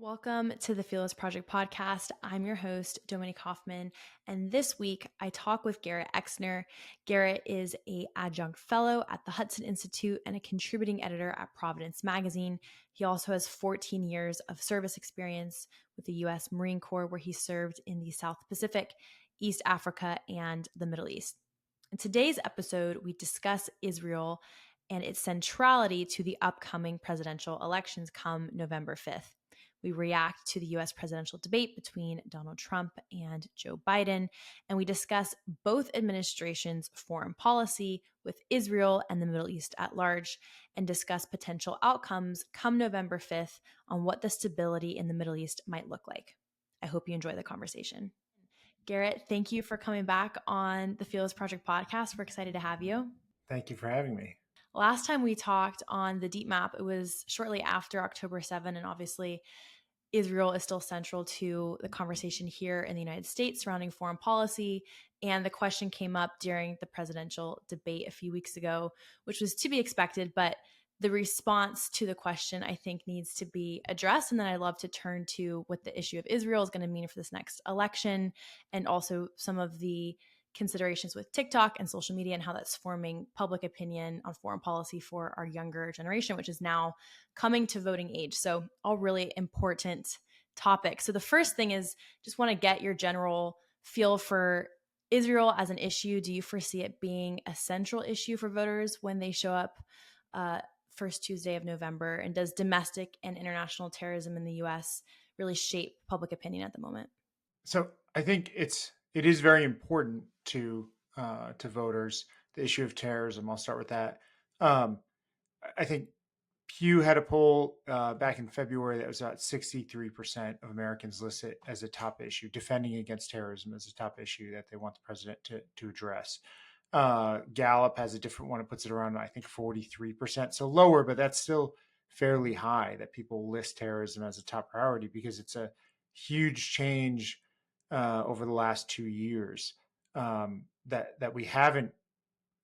Welcome to the Fearless Project podcast. I'm your host, Dominique, and this week I talk with Garrett Exner. Garrett is an Adjunct Fellow at the Hudson Institute and a contributing editor at Providence Magazine. He also has 14 years of service experience with the U.S. Marine Corps, where he served in the South Pacific, East Africa, and the Middle East. In today's episode, we discuss Israel and its centrality to the upcoming presidential elections come November 5th. We react to the U.S. presidential debate between Donald Trump and Joe Biden, and we discuss both administrations' foreign policy with Israel and the Middle East at large, and discuss potential outcomes come November 5th on what the stability in the Middle East might look like. I hope you enjoy the conversation. Garrett, thank you for coming back on the Fearless Project podcast. We're excited to have you. Thank you for having me. Last time we talked on the Deep Map, it was shortly after October 7, and obviously Israel is still central to the conversation here in the United States surrounding foreign policy. And the question came up during the presidential debate a few weeks ago, which was to be expected, but the response to the question, I think, needs to be addressed. And then I'd love to turn to what the issue of Israel is going to mean for this next election, and also some of the considerations with TikTok and social media and how that's forming public opinion on foreign policy for our younger generation, which is now coming to voting age. So all really important topics. So the first thing is just want to get your general feel for Israel as an issue. Do you foresee it being a central issue for voters when they show up first Tuesday of November? And does domestic and international terrorism in the U.S. really shape public opinion at the moment? So I think it is very important to voters, the issue of terrorism. I'll start with that. I think Pew had a poll back in February that was about 63% of Americans list it as a top issue, defending against terrorism as a top issue that they want the president to address. Gallup has a different one. It puts it around, I think, 43%. So lower, but that's still fairly high that people list terrorism as a top priority, because it's a huge change over the last 2 years that we haven't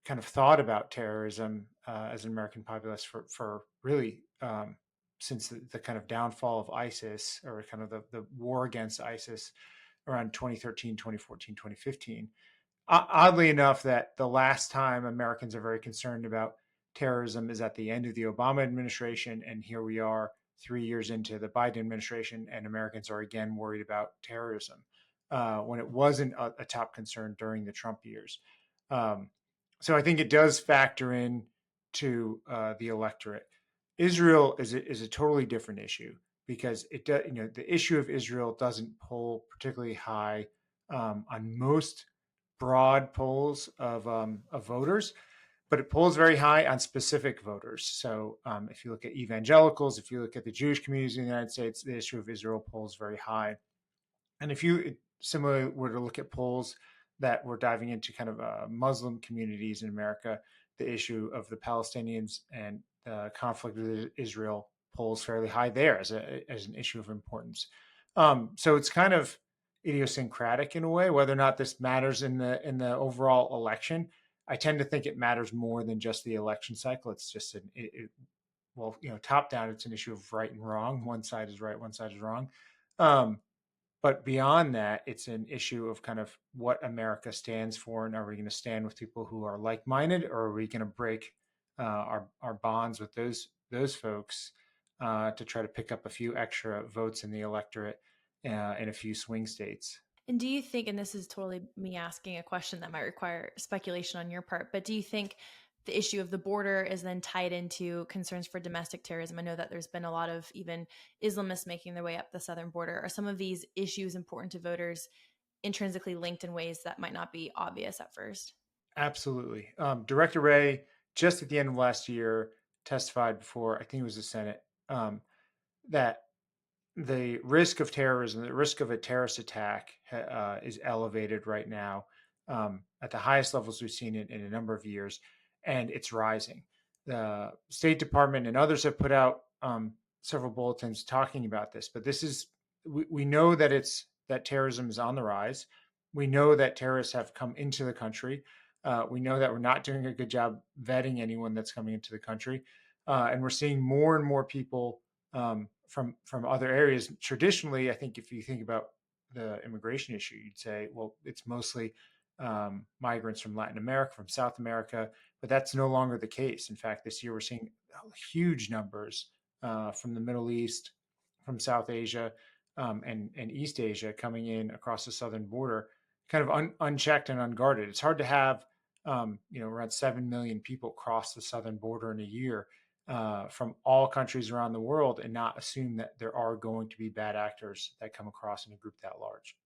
kind of thought about terrorism as an American populace for really since the kind of downfall of ISIS, or kind of the war against ISIS around 2013, 2014, 2015. Oddly enough, that the last time Americans are very concerned about terrorism is at the end of the Obama administration, and here we are 3 years into the Biden administration, and Americans are again worried about terrorism when it wasn't a top concern during the Trump years. So I think it does factor in to the electorate. Israel is a totally different issue, because the issue of Israel doesn't poll particularly high on most broad polls of voters, but it polls very high on specific voters. So if you look at evangelicals, if you look at the Jewish communities in the United States, the issue of Israel polls very high. And if you similarly were to look at polls that were diving into kind of Muslim communities in America, the issue of the Palestinians and the conflict with Israel polls fairly high there as an issue of importance. So it's kind of idiosyncratic in a way, whether or not this matters in the overall election. I tend to think it matters more than just the election cycle. It's just top down, it's an issue of right and wrong. One side is right, one side is wrong. But beyond that, it's an issue of kind of what America stands for, and are we going to stand with people who are like-minded, or are we going to break our bonds with those folks to try to pick up a few extra votes in the electorate in a few swing states? And do you think, and this is totally me asking a question that might require speculation on your part, but do you think the issue of the border is then tied into concerns for domestic terrorism? I know that there's been a lot of even Islamists making their way up the southern border. Are some of these issues important to voters intrinsically linked in ways that might not be obvious at first? Absolutely. Director Wray, just at the end of last year, testified before, I think it was the Senate, that the risk of terrorism, the risk of a terrorist attack is elevated right now at the highest levels we've seen in a number of years, and it's rising. The State Department and others have put out several bulletins talking about this, but we know that terrorism is on the rise. We know that terrorists have come into the country. We know that we're not doing a good job vetting anyone that's coming into the country. And we're seeing more and more people from other areas. Traditionally, I think if you think about the immigration issue, you'd say, well, it's mostly migrants from Latin America, from South America, but that's no longer the case. In fact, this year we're seeing huge numbers from the Middle East, from South Asia, and East Asia coming in across the southern border, kind of unchecked and unguarded. It's hard to have around 7 million people cross the southern border in a year from all countries around the world and not assume that there are going to be bad actors that come across in a group that large.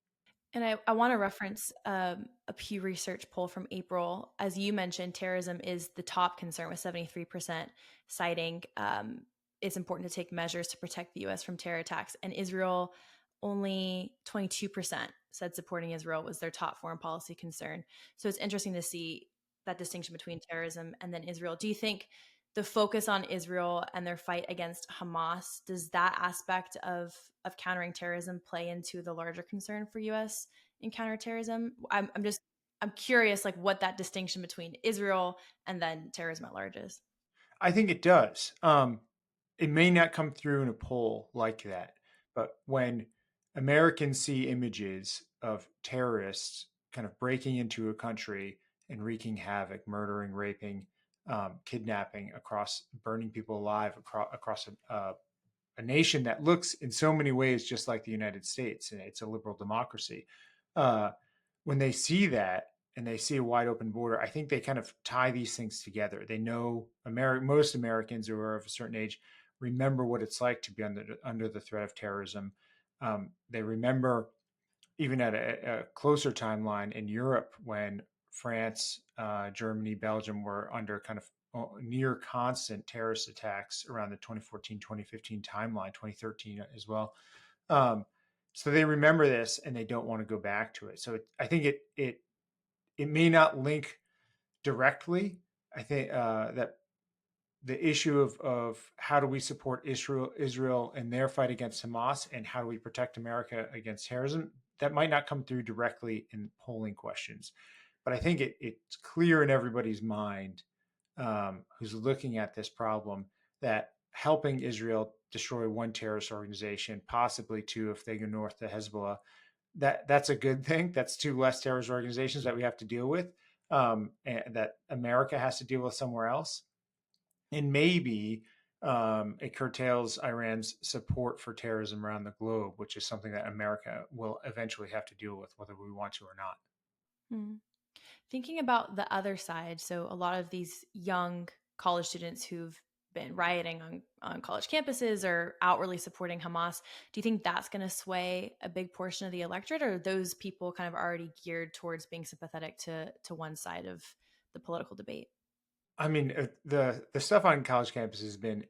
And I want to reference a Pew Research poll from April. As you mentioned, terrorism is the top concern, with 73% citing it's important to take measures to protect the U.S. from terror attacks. And Israel, only 22% said supporting Israel was their top foreign policy concern. So it's interesting to see that distinction between terrorism and then Israel. Do you think the focus on Israel and their fight against Hamas, does that aspect of countering terrorism play into the larger concern for U.S. in counterterrorism? I'm curious, like, what that distinction between Israel and then terrorism at large is. I think it does. It may not come through in a poll like that, but when Americans see images of terrorists kind of breaking into a country and wreaking havoc, murdering, raping, kidnapping across, burning people alive across a nation that looks in so many ways just like the United States, and it's a liberal democracy. Uh, when they see that and they see a wide open border, I think they kind of tie these things together. They know most Americans who are of a certain age remember what it's like to be under the threat of terrorism. They remember even at a closer timeline in Europe when France, Germany, Belgium were under kind of near constant terrorist attacks around the 2014, 2015 timeline, 2013 as well. So they remember this and they don't want to go back to it. So I think it may not link directly. I think that the issue of how do we support Israel in their fight against Hamas, and how do we protect America against terrorism, that might not come through directly in polling questions. But I think it's clear in everybody's mind who's looking at this problem that helping Israel destroy one terrorist organization, possibly two if they go north to Hezbollah, that's a good thing. That's two less terrorist organizations that we have to deal with, and that America has to deal with somewhere else. And maybe it curtails Iran's support for terrorism around the globe, which is something that America will eventually have to deal with, whether we want to or not. Hmm. Thinking about the other side, so a lot of these young college students who've been rioting on college campuses or outwardly supporting Hamas, do you think that's going to sway a big portion of the electorate, or are those people kind of already geared towards being sympathetic to one side of the political debate? I mean, the stuff on college campuses has been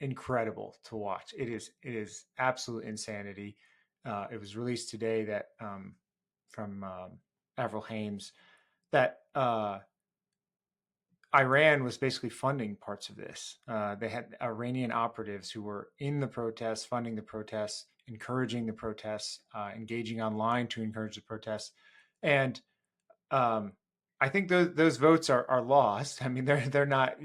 incredible to watch. It is absolute insanity. It was released today that from Avril Haines that Iran was basically funding parts of this. They had Iranian operatives who were in the protests, funding the protests, encouraging the protests, engaging online to encourage the protests, and I think those votes are lost. I mean, they're not.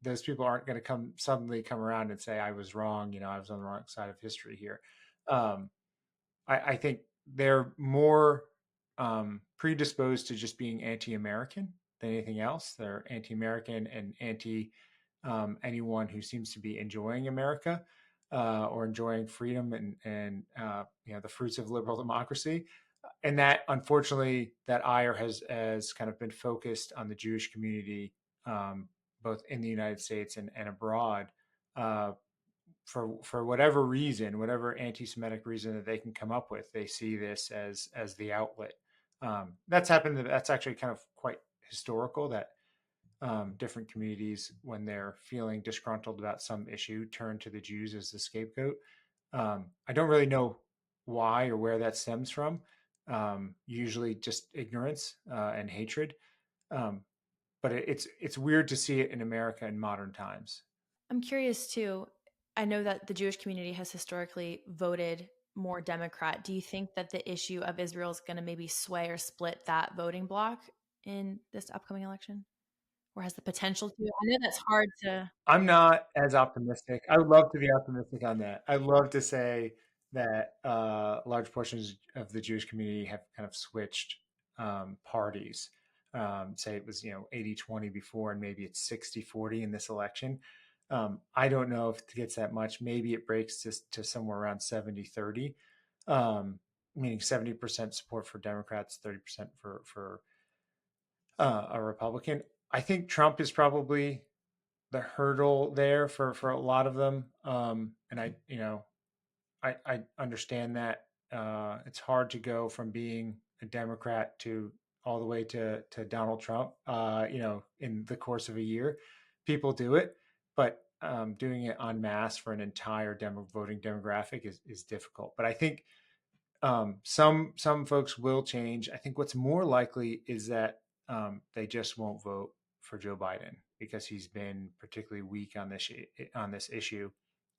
Those people aren't going to suddenly come around and say I was wrong. I was on the wrong side of history here. Um, I think they're more predisposed to just being anti-American than anything else. They're anti-American and anti anyone who seems to be enjoying America or enjoying freedom and the fruits of liberal democracy. And that, unfortunately, that ire has kind of been focused on the Jewish community, both in the United States and abroad. For whatever reason, whatever anti-Semitic reason that they can come up with, they see this as the outlet. That's happened. That's actually kind of quite historical. That different communities, when they're feeling disgruntled about some issue, turn to the Jews as the scapegoat. I don't really know why or where that stems from. Usually, just ignorance and hatred. But it's weird to see it in America in modern times. I'm curious too. I know that the Jewish community has historically voted more Democrat. Do you think that the issue of Israel is going to maybe sway or split that voting bloc in this upcoming election? or has the potential to? I know that's hard to. I'm not as optimistic. I would love to be optimistic on that. I'd love to say that large portions of the Jewish community have kind of switched parties. Say it was 80-20 before, and maybe it's 60-40 in this election. I don't know if it gets that much. Maybe it breaks to somewhere around 70-30, meaning 70% support for Democrats, 30% for a Republican. I think Trump is probably the hurdle there for a lot of them. And I understand that it's hard to go from being a Democrat to all the way to Donald Trump. In the course of a year, people do it, but doing it en masse for an entire voting demographic is difficult. But I think some folks will change. I think what's more likely is that they just won't vote for Joe Biden because he's been particularly weak on this issue,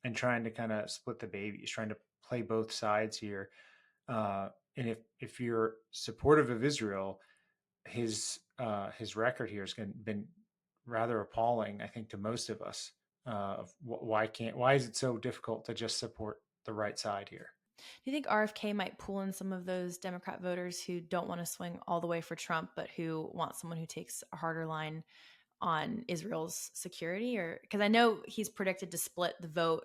and trying to kind of split the baby. He's trying to play both sides here. And if you're supportive of Israel, his record here has been rather appalling, I think, to most of us. Why is it so difficult to just support the right side here? Do you think RFK might pull in some of those Democrat voters who don't want to swing all the way for Trump, but who want someone who takes a harder line on Israel's security? Or because I know he's predicted to split the vote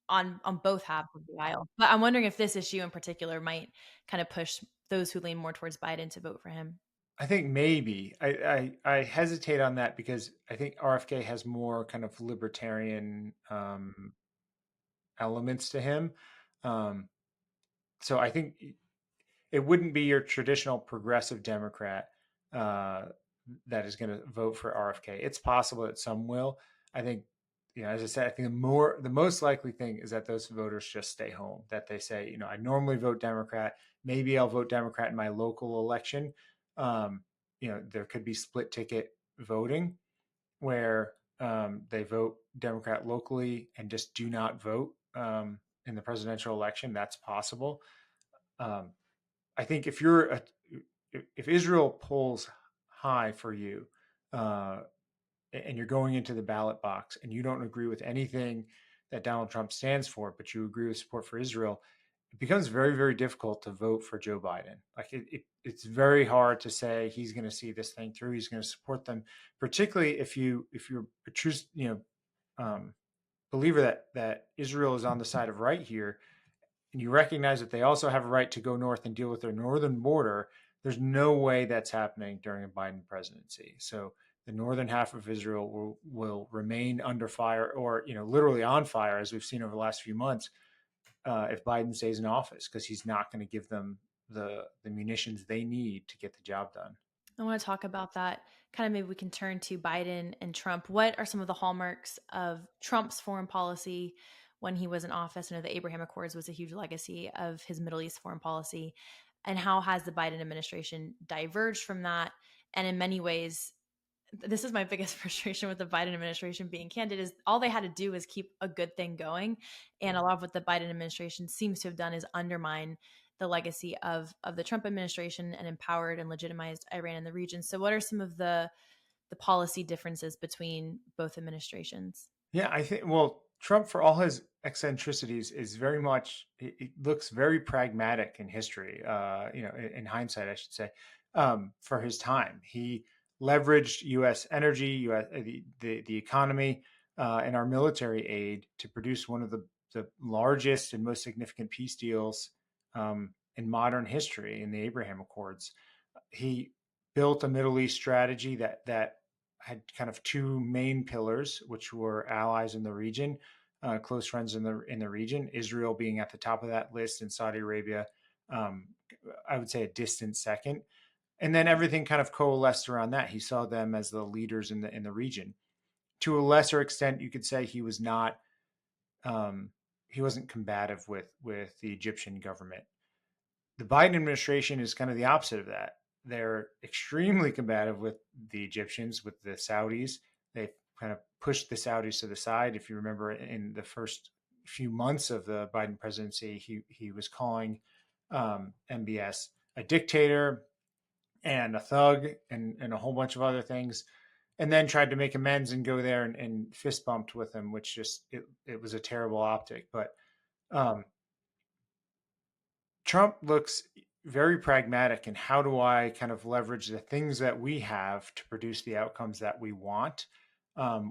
on both halves of the aisle, but I'm wondering if this issue in particular might kind of push those who lean more towards Biden to vote for him. I think maybe I hesitate on that because I think RFK has more kind of libertarian elements to him. Um, so I think it wouldn't be your traditional progressive Democrat uh, that is going to vote for RFK. It's possible that some will. I think, as I said, I think the most likely thing is that those voters just stay home. That they say, I normally vote Democrat. Maybe I'll vote Democrat in my local election. Um, there could be split ticket voting where they vote Democrat locally and just do not vote in the presidential election. That's possible. Um, I think if Israel polls high for you, uh, and you're going into the ballot box and you don't agree with anything that Donald Trump stands for, but you agree with support for Israel, it becomes very, very difficult to vote for Joe Biden. Like it's very hard to say he's going to see this thing through. He's going to support them, particularly if you're a true um, believer that Israel is on the side of right here, and you recognize that they also have a right to go north and deal with their northern border. There's no way that's happening during a Biden presidency. So the northern half of Israel will remain under fire, or literally on fire, as we've seen over the last few months, if Biden stays in office, because he's not going to give them the munitions they need to get the job done. I want to talk about that. Kind of maybe we can turn to Biden and Trump. What are some of the hallmarks of Trump's foreign policy when he was in office? I know the Abraham Accords was a huge legacy of his Middle East foreign policy. And how has the Biden administration diverged from that? And in many ways, this is my biggest frustration with the Biden administration, being candid, is all they had to do is keep a good thing going. And a lot of what the Biden administration seems to have done is undermine the legacy of the Trump administration and empowered and legitimized Iran in the region. So what are some of the policy differences between both administrations? Yeah, I think, well, Trump, for all his eccentricities, is very much, it looks very pragmatic in history, in hindsight, I should say, for his time. He leveraged U.S. energy, the economy, and our military aid to produce one of the largest and most significant peace deals in modern history in the Abraham Accords. He built a Middle East strategy that had kind of two main pillars, which were allies in the region, close friends in the region. Israel being at the top of that list, and Saudi Arabia, um, I would say, a distant second. And then everything kind of coalesced around that. He saw them as the leaders in the region. To a lesser extent, you could say he was not he wasn't combative with the Egyptian government. The Biden administration is kind of the opposite of that. They're extremely combative with the Egyptians, with the Saudis. They kind of pushed the Saudis to the side. If you remember, in the first few months of the Biden presidency, he was calling MBS a dictator and a thug and a whole bunch of other things. and then tried to make amends and go there and fist bumped with him, which just it was a terrible optic. But um, Trump looks very pragmatic in how do I kind of leverage the things that we have to produce the outcomes that we want,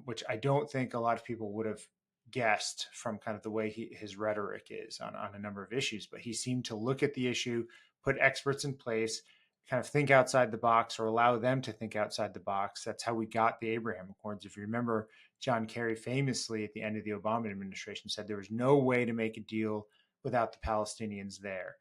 which I don't think a lot of people would have guessed from kind of the way his rhetoric is on a number of issues. But he seemed to look at the issue, put experts in place, kind of think outside the box or allow them to think outside the box. That's how we got the Abraham Accords. If you remember, John Kerry famously at the end of the Obama administration said there was no way to make a deal without the Palestinians there.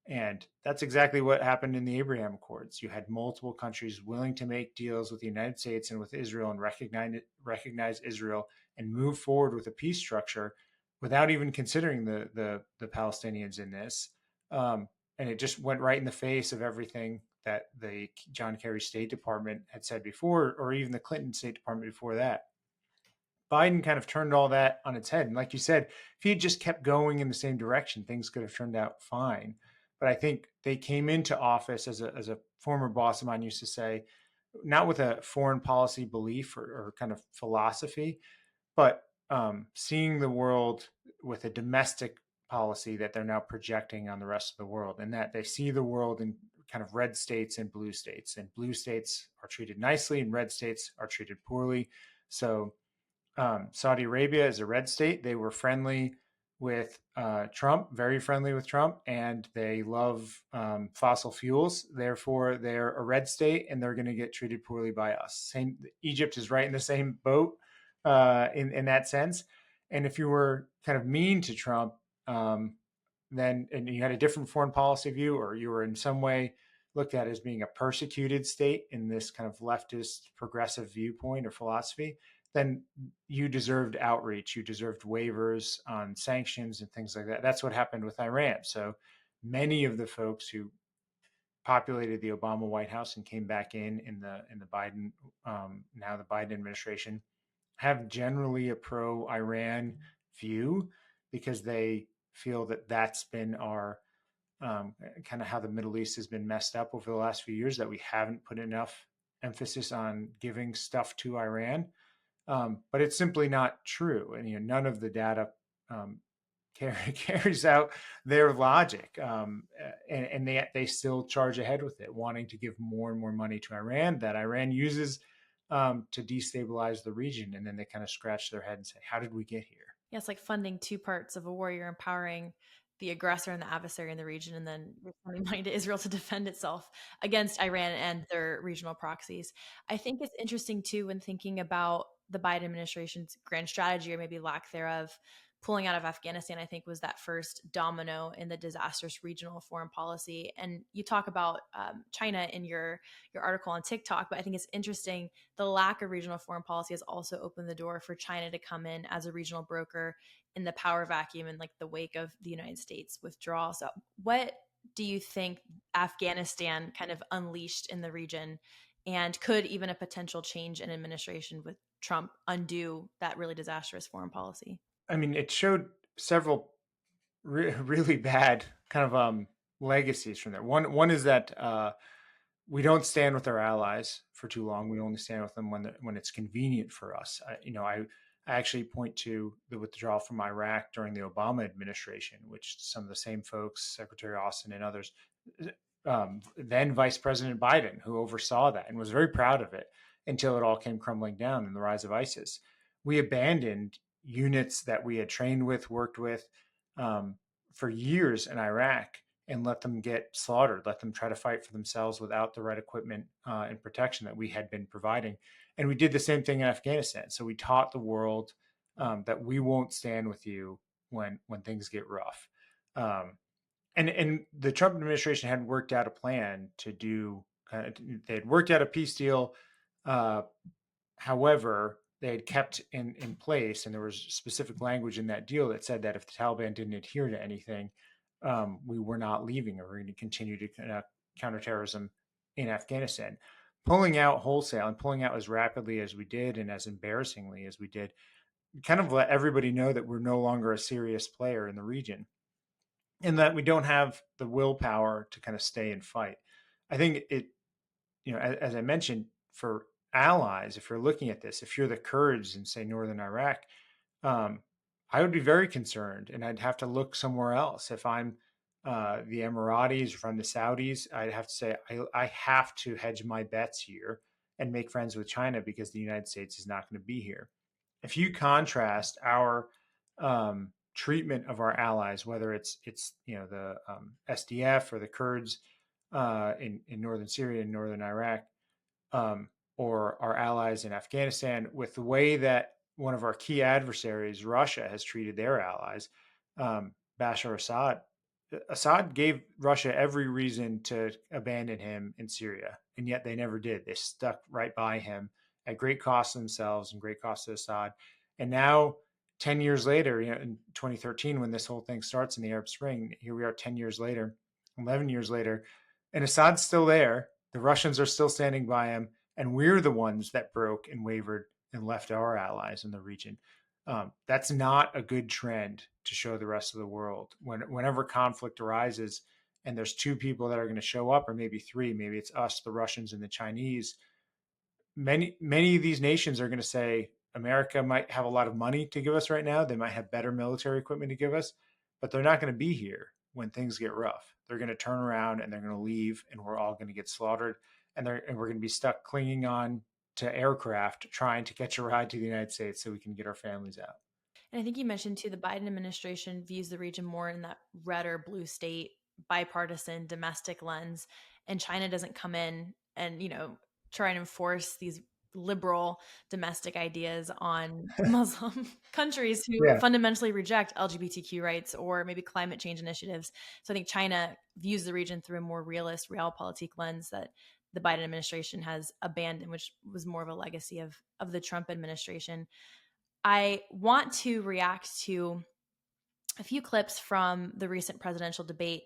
And that's exactly what happened in the Abraham Accords. You had multiple countries willing to make deals with the United States and with Israel and recognize Israel and move forward with a peace structure without even considering the Palestinians in this. And it just went right in the face of everything that the John Kerry State Department had said before, or even the Clinton State Department before that. Biden kind of turned all that on its head. And like you said, if he had just kept going in the same direction, things could have turned out fine. But I think they came into office, as a former boss of mine used to say, not with a foreign policy belief or kind of philosophy, but seeing the world with a domestic policy that they're now projecting on the rest of the world, and that they see the world in kind of red states and blue states, and blue states are treated nicely and red states are treated poorly. So Saudi Arabia is a red state. They were friendly with Trump, very friendly with Trump, and they love fossil fuels. Therefore, they're a red state, and they're going to get treated poorly by us. Same, Egypt is right in the same boat in that sense. And if you were kind of mean to Trump, then and you had a different foreign policy view, or you were in some way looked at as being a persecuted state in this kind of leftist progressive viewpoint or philosophy, then you deserved outreach. You deserved waivers on sanctions and things like that. That's what happened with Iran. So many of the folks who populated the Obama White House and came back in the Biden now the Biden administration have generally a pro-Iran view because they feel that that's been our kind of how the Middle East has been messed up over the last few years, that we haven't put enough emphasis on giving stuff to Iran. But it's simply not true. And none of the data um, carries out their logic. And they still charge ahead with it, wanting to give more and more money to Iran that Iran uses to destabilize the region. And then they kind of scratch their head and say, how did we get here? Yeah, it's like funding two parts of a war. You're empowering the aggressor and the adversary in the region, and then you're sending money to Israel to defend itself against Iran and their regional proxies. I think it's interesting too when thinking about the Biden administration's grand strategy, or maybe lack thereof, pulling out of Afghanistan. I think was that first domino in the disastrous regional foreign policy. And you talk about China in your article on TikTok, but I think it's interesting the lack of regional foreign policy has also opened the door for China to come in as a regional broker in the power vacuum in like the wake of the United States withdrawal. So what do you think Afghanistan kind of unleashed in the region, and could even a potential change in administration with Trump undo that really disastrous foreign policy? I mean, it showed several really bad kind of legacies from there. One is that we don't stand with our allies for too long. We only stand with them when it's convenient for us. I actually point to the withdrawal from Iraq during the Obama administration, which some of the same folks, Secretary Austin and others, then Vice President Biden, who oversaw that and was very proud of it until it all came crumbling down in the rise of ISIS. We abandoned units that we had trained with, worked with for years in Iraq, and let them get slaughtered, let them try to fight for themselves without the right equipment and protection that we had been providing. And we did the same thing in Afghanistan. So we taught the world that we won't stand with you when things get rough. And the Trump administration had worked out a plan to do. They had worked out a peace deal. However, they had kept in place, and there was specific language in that deal that said that if the Taliban didn't adhere to anything, we were not leaving, or we're going to continue to conduct counterterrorism in Afghanistan. Pulling out wholesale and pulling out as rapidly as we did and as embarrassingly as we did kind of let everybody know that we're no longer a serious player in the region, and that we don't have the willpower to kind of stay and fight. I think it, as I mentioned, for allies, if you're looking at this, if you're the Kurds in, say, northern Iraq, um, I would be very concerned, and I'd have to look somewhere else. If I'm the Emiratis or if I'm the Saudis, I'd have to say I have to hedge my bets here and make friends with China because the United States is not going to be here. If you contrast our treatment of our allies, whether it's the SDF or the Kurds in northern Syria and northern Iraq, um, or our allies in Afghanistan, with the way that one of our key adversaries, Russia, has treated their allies, Bashar Assad. Assad gave Russia every reason to abandon him in Syria, and yet they never did. They stuck right by him at great cost to themselves and great cost to Assad. And now, 10 years later, in 2013, when this whole thing starts in the Arab Spring, here we are 10 years later, 11 years later, and Assad's still there. The Russians are still standing by him, and we're the ones that broke and wavered and left our allies in the region. That's not a good trend to show the rest of the world. Whenever conflict arises and there's two people that are going to show up, or maybe three, maybe it's us, the Russians, and the Chinese, many of these nations are going to say, America might have a lot of money to give us right now. They might have better military equipment to give us, but they're not going to be here when things get rough. They're going to turn around and they're going to leave, and we're all going to get slaughtered, and we're going to be stuck clinging on to aircraft trying to catch a ride to the United States so we can get our families out. And I think you mentioned too, the Biden administration views the region more in that red or blue state, bipartisan, domestic lens. And China doesn't come in and, try and enforce these liberal domestic ideas on Muslim countries who Yeah. fundamentally reject LGBTQ rights or maybe climate change initiatives. So I think China views the region through a more realist, realpolitik lens that the Biden administration has abandoned, which was more of a legacy of the Trump administration. I want to react to a few clips from the recent presidential debate.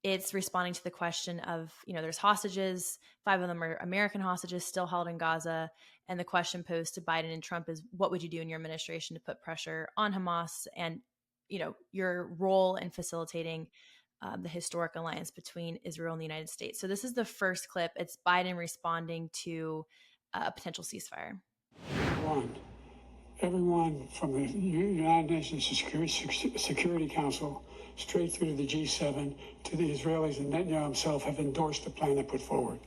It's responding to the question of, there's hostages, 5 of them are American hostages still held in Gaza. And the question posed to Biden and Trump is, what would you do in your administration to put pressure on Hamas and, your role in facilitating the historic alliance between Israel and the United States? So this is the first clip. It's Biden responding to a potential ceasefire. Everyone from the United Nations Security Council straight through to the G7 to the Israelis and Netanyahu himself have endorsed the plan I put forward,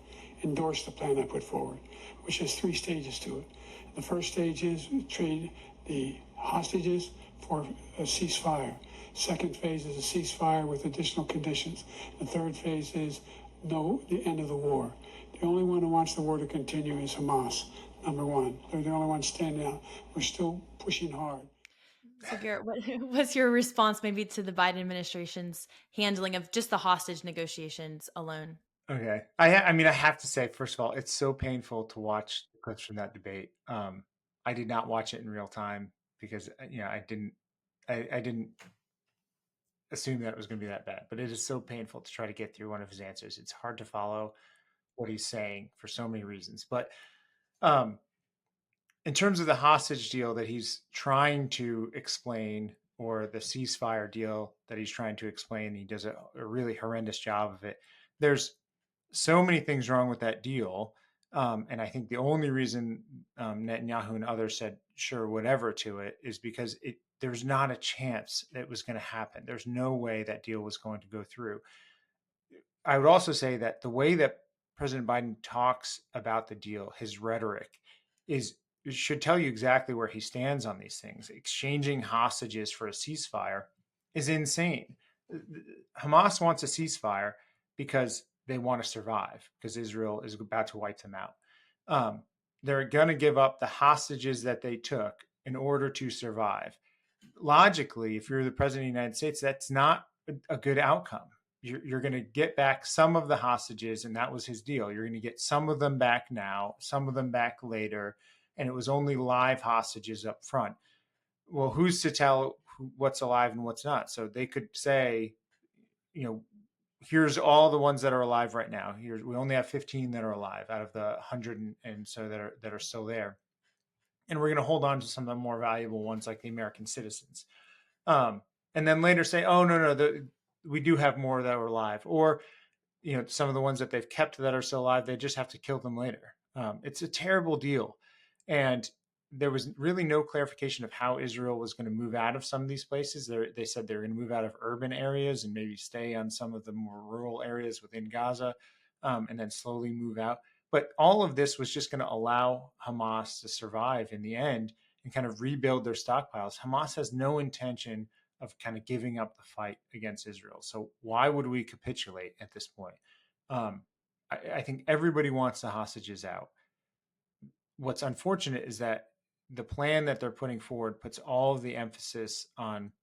which has 3 stages to it. The first stage is trade the hostages for a ceasefire. Second phase is a ceasefire with additional conditions. The third phase is the end of the war. The only one who wants the war to continue is Hamas. Number one, they're the only ones standing out. We're still pushing hard. So, Garrett, what was your response maybe to the Biden administration's handling of just the hostage negotiations alone? Okay. I mean, I have to say, first of all, it's so painful to watch the clips from that debate. I did not watch it in real time because, I didn't assume that it was going to be that bad, but it is so painful to try to get through one of his answers. It's hard to follow what he's saying for so many reasons. But in terms of the hostage deal that he's trying to explain, or the ceasefire deal that he's trying to explain, he does a really horrendous job of it. There's so many things wrong with that deal. And I think the only reason Netanyahu and others said, sure, whatever to it, is because there's not a chance that it was going to happen. There's no way that deal was going to go through. I would also say that the way that President Biden talks about the deal, his rhetoric, should tell you exactly where he stands on these things. Exchanging hostages for a ceasefire is insane. Hamas wants a ceasefire because they want to survive, because Israel is about to wipe them out. They're going to give up the hostages that they took in order to survive. Logically, if you're the president of the United States, that's not a good outcome. You're going to get back some of the hostages, and that was his deal. You're going to get some of them back now, some of them back later, and it was only live hostages up front. Well, who's to tell what's alive and what's not? So they could say, here's all the ones that are alive right now. We only have 15 that are alive out of the 100 and so that are still there. And we're going to hold on to some of the more valuable ones, like the American citizens. And then later say, oh, no, we do have more that are alive. Or, some of the ones that they've kept that are still alive, they just have to kill them later. It's a terrible deal. And there was really no clarification of how Israel was going to move out of some of these places. They said they were going to move out of urban areas and maybe stay on some of the more rural areas within Gaza, and then slowly move out. But all of this was just going to allow Hamas to survive in the end and kind of rebuild their stockpiles. Hamas has no intention of kind of giving up the fight against Israel. So why would we capitulate at this point? I think everybody wants the hostages out. What's unfortunate is that the plan that they're putting forward puts all of the emphasis on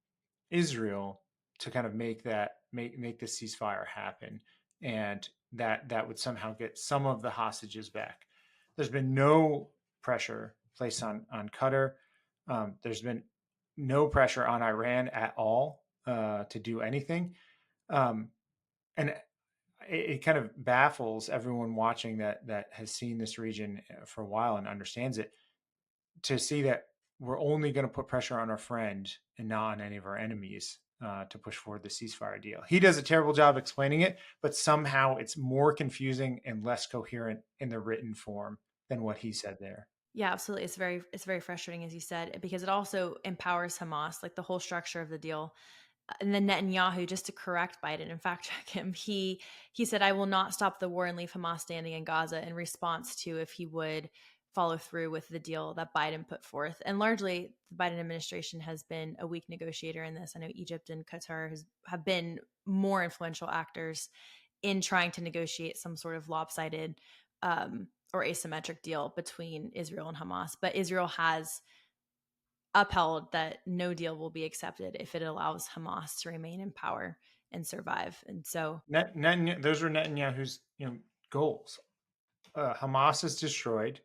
Israel to kind of make the ceasefire happen, and that would somehow get some of the hostages back. There's been no pressure placed on Qatar. There's been no pressure on Iran at all to do anything, and it kind of baffles everyone watching that has seen this region for a while and understands it, to see that we're only going to put pressure on our friend and not on any of our enemies to push forward the ceasefire deal. He does a terrible job explaining it, but somehow it's more confusing and less coherent in the written form than what he said there. Yeah, absolutely. It's very frustrating, as you said, because it also empowers Hamas, like the whole structure of the deal. And then Netanyahu, just to correct Biden and fact check him, he said, "I will not stop the war and leave Hamas standing in Gaza," in response to if he would follow through with the deal that Biden put forth. And largely, the Biden administration has been a weak negotiator in this. I know Egypt and Qatar have been more influential actors in trying to negotiate some sort of lopsided or asymmetric deal between Israel and Hamas. But Israel has upheld that no deal will be accepted if it allows Hamas to remain in power and survive. And so those were Netanyahu's goals. Hamas is destroyed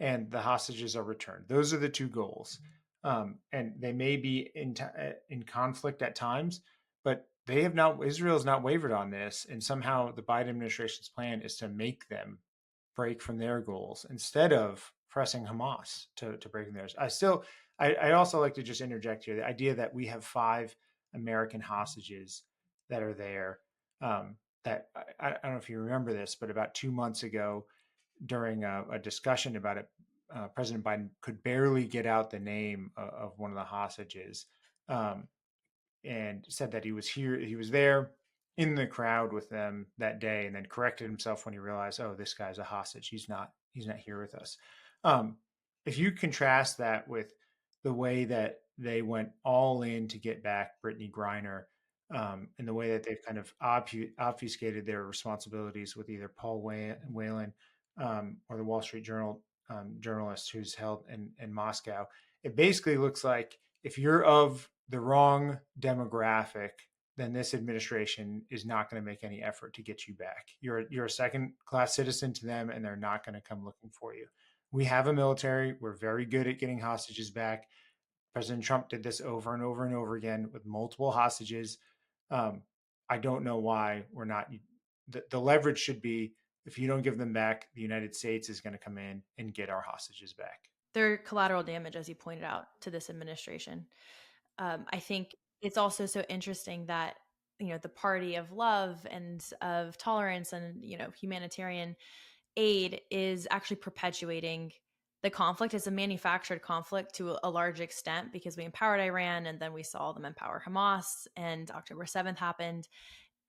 and the hostages are returned. Those are the two goals. And they may be in conflict at times, but Israel has not wavered on this. And somehow the Biden administration's plan is to make them break from their goals instead of pressing Hamas to break from theirs. I'd also like to just interject here the idea that we have 5 American hostages that are there. That I don't know if you remember this, but about 2 months ago, during a discussion about it, President Biden could barely get out the name of one of the hostages, and said that he was there in the crowd with them that day, and then corrected himself when he realized, oh, this guy's a hostage. He's not here with us. If you contrast that with the way that they went all in to get back Brittany Griner, and the way that they've kind of obfuscated their responsibilities with either Paul Whelan or the Wall Street Journal journalist who's held in Moscow, it basically looks like if you're of the wrong demographic, then this administration is not going to make any effort to get you back. You're a second-class citizen to them, and they're not going to come looking for you. We have a military. We're very good at getting hostages back. President Trump did this over and over and over again with multiple hostages. I don't know why we're not. The leverage should be, if you don't give them back, the United States is going to come in and get our hostages back. they're collateral damage, as you pointed out, to this administration. I think it's also so interesting that, the party of love and of tolerance and, humanitarian aid is actually perpetuating the conflict. It's a manufactured conflict to a large extent because we empowered Iran and then we saw them empower Hamas, and October 7th happened.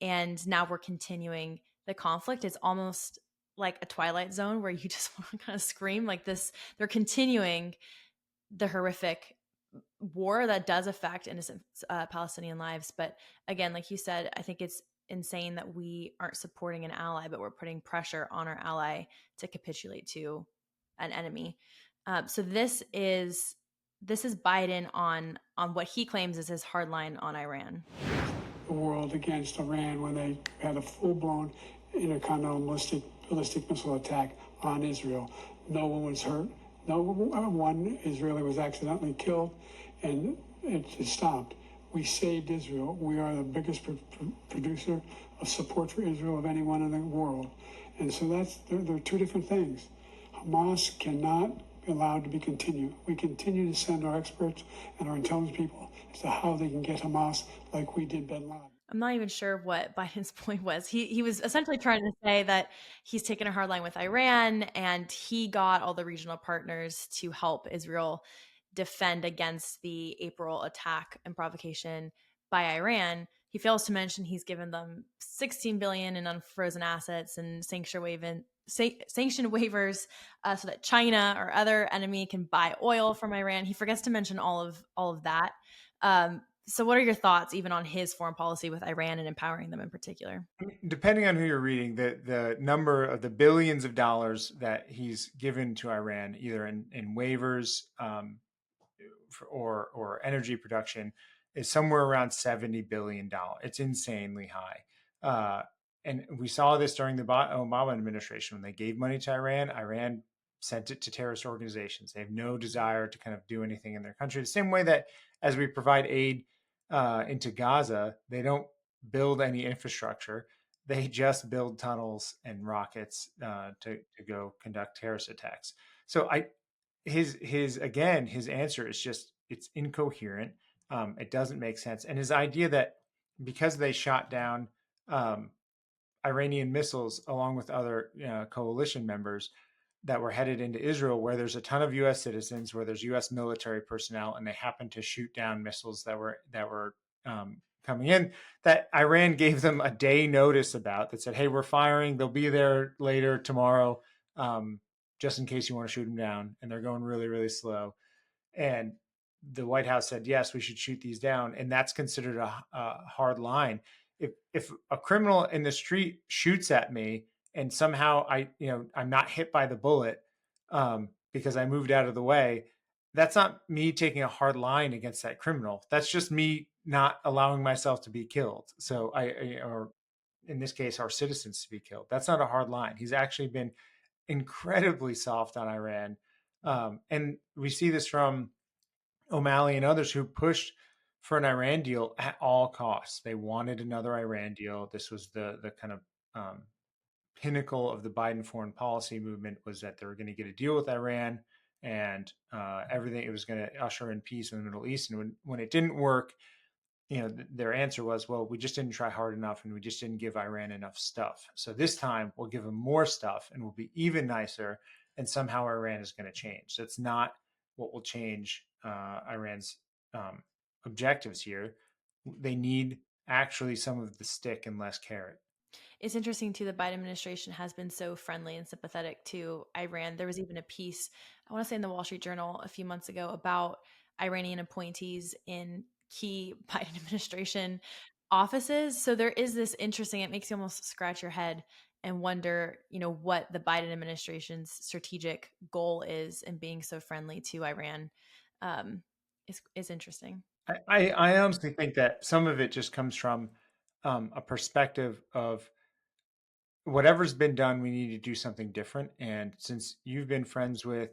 And now we're continuing the conflict. It's almost like a Twilight Zone where you just want to kind of scream like this. They're continuing the horrific war that does affect innocent Palestinian lives. But again, like you said, I think it's insane that we aren't supporting an ally, but we're putting pressure on our ally to capitulate to an enemy. So this is Biden on what he claims is his hard line on Iran. The world against Iran when they had a full-blown intercontinental ballistic missile attack on Israel. No one was hurt. No one Israeli was accidentally killed, and it stopped. We saved Israel. We are the biggest producer of support for Israel of anyone in the world. And so there are two different things. Hamas cannot be allowed to be continued. We continue to send our experts and our intelligence people as to how they can get Hamas like we did bin Laden. I'm not even sure what Biden's point was. He was essentially trying to say that he's taken a hard line with Iran, and he got all the regional partners to help Israel defend against the April attack and provocation by Iran. He fails to mention he's given them $16 billion in unfrozen assets and sanction waivers so that China or other enemy can buy oil from Iran. He forgets to mention all of that. So what are your thoughts even on his foreign policy with Iran and empowering them in particular? Depending on who you're reading, the number of the billions of dollars that he's given to Iran, either in waivers or energy production, is somewhere around $70 billion. It's insanely high. And we saw this during the Obama administration when they gave money to Iran. Iran sent it to terrorist organizations. They have no desire to kind of do anything in their country. The same way that as we provide aid into Gaza, they don't build any infrastructure. They just build tunnels and rockets to go conduct terrorist attacks. So his answer is just, it's incoherent. It doesn't make sense. And his idea that because they shot down Iranian missiles along with other coalition members that were headed into Israel, where there's a ton of U.S. citizens, where there's U.S. military personnel, and they happened to shoot down missiles that were coming in, that Iran gave them a day notice about, that said, hey, we're firing. They'll be there later tomorrow, just in case you want to shoot them down. And they're going really, really slow. And the White House said, yes, we should shoot these down. And that's considered a hard line. If a criminal in the street shoots at me and somehow I'm not hit by the bullet because I moved out of the way, that's not me taking a hard line against that criminal. That's just me not allowing myself to be killed. So or in this case, our citizens to be killed. That's not a hard line. He's actually been incredibly soft on Iran. And we see this from O'Malley and others who pushed for an Iran deal at all costs. They wanted another Iran deal. This was the kind of pinnacle of the Biden foreign policy movement, was that they were going to get a deal with Iran and everything. It was going to usher in peace in the Middle East. And when it didn't work, their answer was, well, we just didn't try hard enough and we just didn't give Iran enough stuff. So this time we'll give them more stuff and we'll be even nicer. And somehow Iran is going to change. So it's not what will change Iran's objectives here. They need actually some of the stick and less carrot. It's interesting too, the Biden administration has been so friendly and sympathetic to Iran. There was even a piece, I want to say in the Wall Street Journal a few months ago, about Iranian appointees in key Biden administration offices. So there is this interesting, it makes you almost scratch your head and wonder, what the Biden administration's strategic goal is in being so friendly to Iran. Is interesting. I honestly think that some of it just comes from a perspective of whatever's been done, we need to do something different. And since you've been friends with,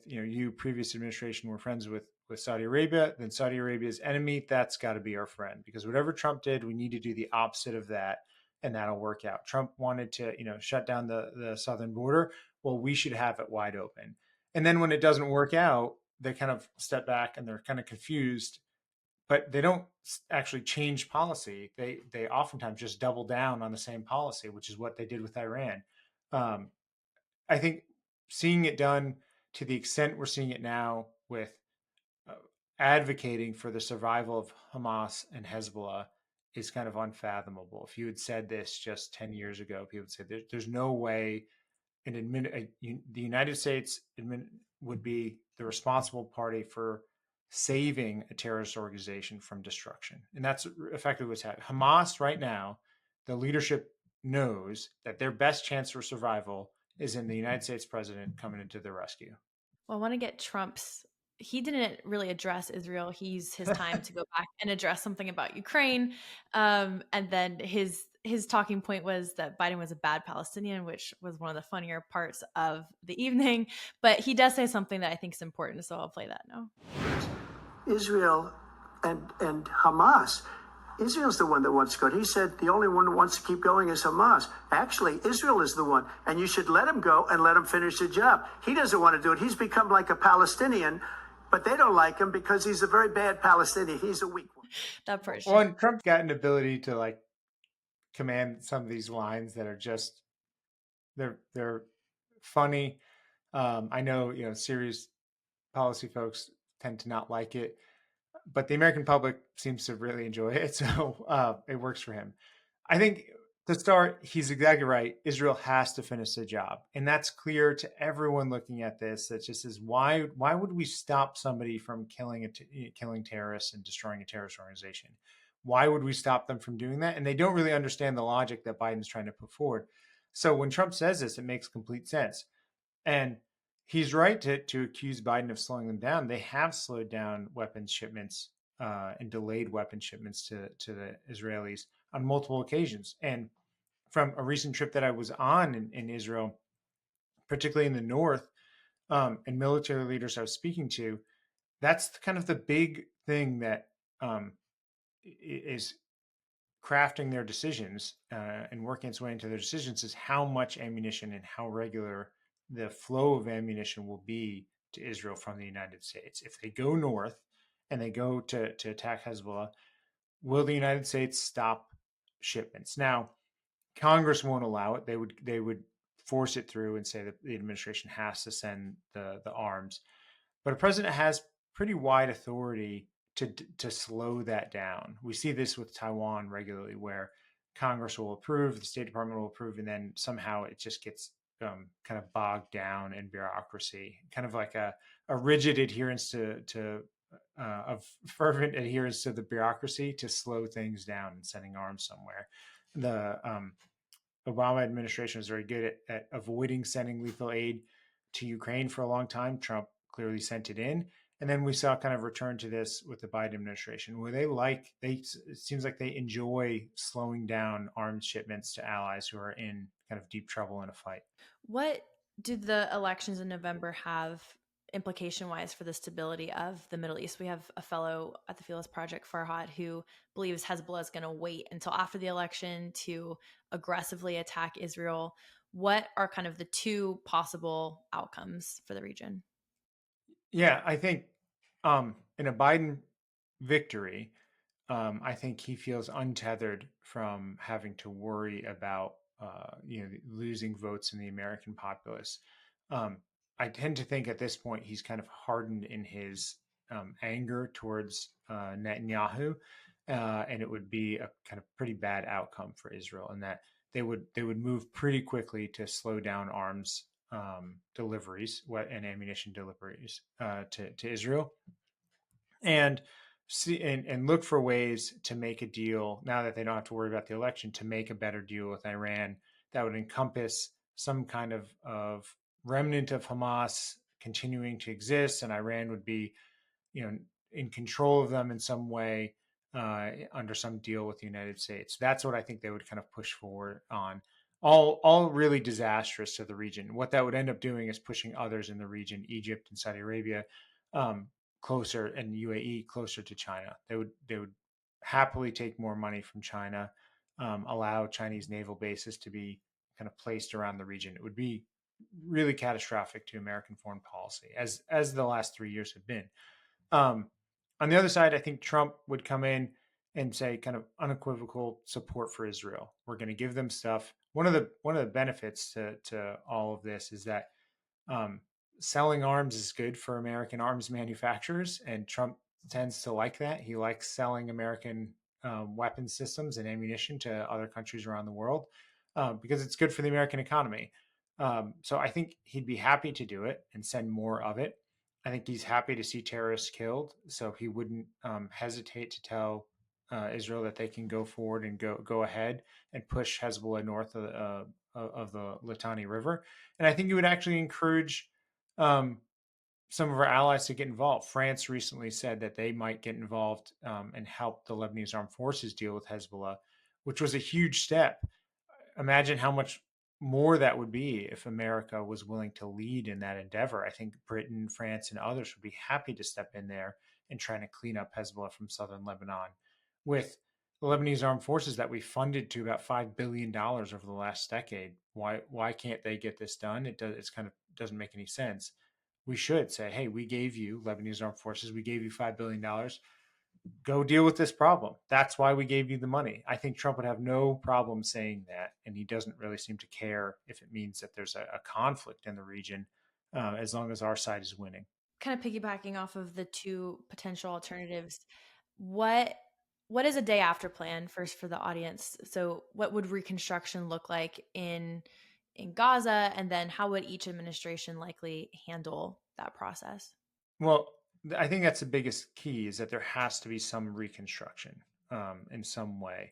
previous administration were friends with Saudi Arabia, then Saudi Arabia's enemy, that's got to be our friend, because whatever Trump did, we need to do the opposite of that. And that'll work out. Trump wanted to, shut down the southern border. Well, we should have it wide open. And then when it doesn't work out, they kind of step back and they're kind of confused, but they don't actually change policy. They oftentimes just double down on the same policy, which is what they did with Iran. I think seeing it done to the extent we're seeing it now with advocating for the survival of Hamas and Hezbollah is kind of unfathomable. If you had said this just 10 years ago, people would say there's no way the United States would be the responsible party for saving a terrorist organization from destruction. And that's effectively what's happening. Hamas right now, the leadership knows that their best chance for survival is in the United States president coming into the rescue. Well, I want to get Trump's, he didn't really address Israel. He used his time to go back and address something about Ukraine. And then his talking point was that Biden was a bad Palestinian, which was one of the funnier parts of the evening. But he does say something that I think is important, so I'll play that now. Israel and Hamas. Israel's the one that wants to go. He said the only one who wants to keep going is Hamas. Actually, Israel is the one, and you should let him go and let him finish the job. He doesn't want to do it. He's become like a Palestinian, but they don't like him because he's a very bad Palestinian. He's a weak one. That part. Well, and Trump's got an ability to command some of these lines that are just they're funny. I know serious policy folks tend to not like it, but the American public seems to really enjoy it, so it works for him. I think to start, he's exactly right. Israel has to finish the job, and that's clear to everyone looking at this. That just says why would we stop somebody from killing terrorists and destroying a terrorist organization? Why would we stop them from doing that? And they don't really understand the logic that Biden's trying to put forward. So when Trump says this, it makes complete sense. And he's right to accuse Biden of slowing them down. They have slowed down weapons shipments and delayed weapons shipments to the Israelis on multiple occasions. And from a recent trip that I was on in Israel, particularly in the north, and military leaders I was speaking to, that's kind of the big thing that is crafting their decisions and working its way into their decisions is how much ammunition and how regular the flow of ammunition will be to Israel from the United States. If they go north and they go to attack Hezbollah, will the United States stop shipments? Now, Congress won't allow it. They would force it through and say that the administration has to send the arms. But a president has pretty wide authority to slow that down. We see this with Taiwan regularly, where Congress will approve, the State Department will approve, and then somehow it just gets kind of bogged down in bureaucracy, kind of like a rigid adherence to of fervent adherence to the bureaucracy to slow things down and sending arms somewhere. The Obama administration was very good at avoiding sending lethal aid to Ukraine for a long time. Trump clearly sent it in. And then we saw kind of return to this with the Biden administration, where it seems like they enjoy slowing down arms shipments to allies who are in kind of deep trouble in a fight. What did the elections in November have implication wise for the stability of the Middle East? We have a fellow at the Fearless Project, Farhad, who believes Hezbollah is going to wait until after the election to aggressively attack Israel. What are kind of the two possible outcomes for the region? Yeah, I think in a Biden victory, I think he feels untethered from having to worry about losing votes in the American populace. I tend to think at this point he's kind of hardened in his anger towards Netanyahu, and it would be a kind of pretty bad outcome for Israel, and that they would move pretty quickly to slow down arms deliveries and ammunition deliveries to Israel, and see and look for ways to make a deal now that they don't have to worry about the election, to make a better deal with Iran that would encompass some kind of remnant of Hamas continuing to exist, and Iran would be, in control of them in some way under some deal with the United States. That's what I think they would kind of push forward on. All really disastrous to the region. What that would end up doing is pushing others in the region, Egypt and Saudi Arabia, closer, and UAE closer to China. They would happily take more money from China, allow Chinese naval bases to be kind of placed around the region. It would be really catastrophic to American foreign policy, as the last 3 years have been. On the other side, I think Trump would come in and say kind of unequivocal support for Israel. We're going to give them stuff. One of the benefits to all of this is that selling arms is good for American arms manufacturers, and Trump tends to like that. He likes selling American weapons systems and ammunition to other countries around the world because it's good for the American economy. So I think he'd be happy to do it and send more of it. I think he's happy to see terrorists killed, so he wouldn't hesitate to tell Israel that they can go forward and go ahead and push Hezbollah north of the Litani River. And I think he would actually encourage some of our allies to get involved. France recently said that they might get involved and help the Lebanese armed forces deal with Hezbollah, which was a huge step. Imagine how much more that would be if America was willing to lead in that endeavor. I think Britain, France, and others would be happy to step in there and trying to clean up Hezbollah from southern Lebanon. With the Lebanese armed forces that we funded to about $5 billion over the last decade, why can't they get this done? It's kind of doesn't make any sense. We should say, hey, we gave you Lebanese armed forces, we gave you $5 billion. go deal with this problem. That's why we gave you the money. I think Trump would have no problem saying that, and he doesn't really seem to care if it means that there's a conflict in the region, as long as our side is winning. Kind of piggybacking off of the two potential alternatives, what what is a day after plan first for the audience? So what would Reconstruction look like in Gaza, and then how would each administration likely handle that process? Well, I think that's the biggest key, is that there has to be some reconstruction, in some way,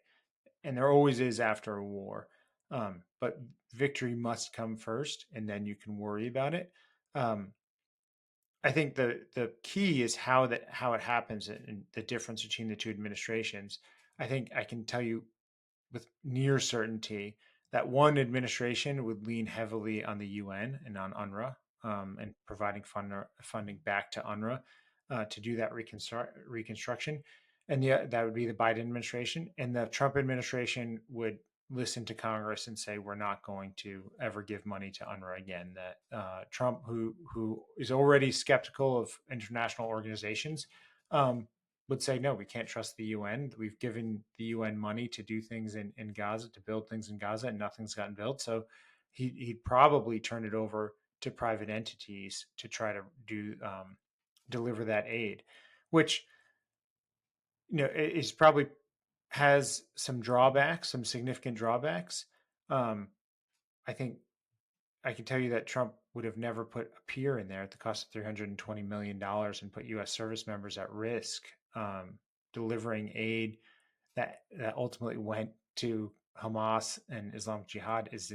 and there always is after a war. But victory must come first, and then you can worry about it. Um, I think the key is how it happens, and the difference between the two administrations. I think I can tell you with near certainty that one administration would lean heavily on the UN and on UNRWA, and providing funding back to UNRWA, to do that reconstruction. And that would be the Biden administration. And the Trump administration would listen to Congress and say, we're not going to ever give money to UNRWA again. That Trump, who is already skeptical of international organizations, would say, no, we can't trust the UN. We've given the UN money to do things in Gaza, to build things in Gaza, and nothing's gotten built. So he'd probably turn it over to private entities to try to deliver that aid, which is probably has some drawbacks, some significant drawbacks. I think I can tell you that Trump would have never put a pier in there at the cost of $320 million and put U.S. service members at risk, delivering aid that ultimately went to Hamas and Islamic Jihad is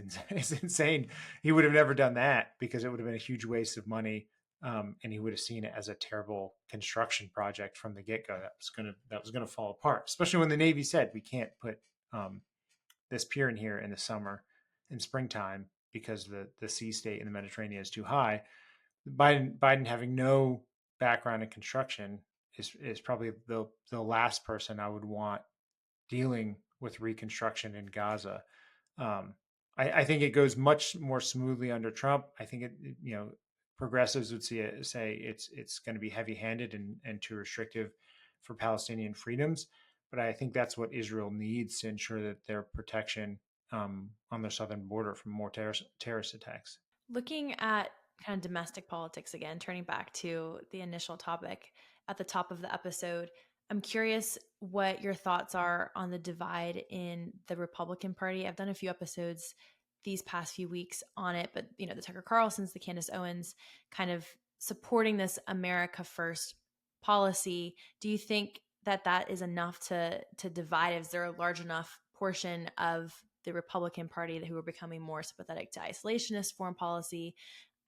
insane. He would have never done that, because it would have been a huge waste of money, and he would have seen it as a terrible construction project from the get-go that was gonna fall apart. Especially when the Navy said we can't put this pier in here in the summer and springtime because the sea state in the Mediterranean is too high. Biden having no background in construction is probably the last person I would want dealing with reconstruction in Gaza. I think it goes much more smoothly under Trump. I think progressives would say it's going to be heavy-handed and too restrictive for Palestinian freedoms. But I think that's what Israel needs to ensure that their protection, on their southern border from more terrorist attacks. Looking at kind of domestic politics again, turning back to the initial topic at the top of the episode, I'm curious what your thoughts are on the divide in the Republican Party. I've done a few episodes these past few weeks on it, but the Tucker Carlsons, the Candace Owens, kind of supporting this America First policy. Do you think that is enough to divide? Is there a large enough portion of the Republican Party who are becoming more sympathetic to isolationist foreign policy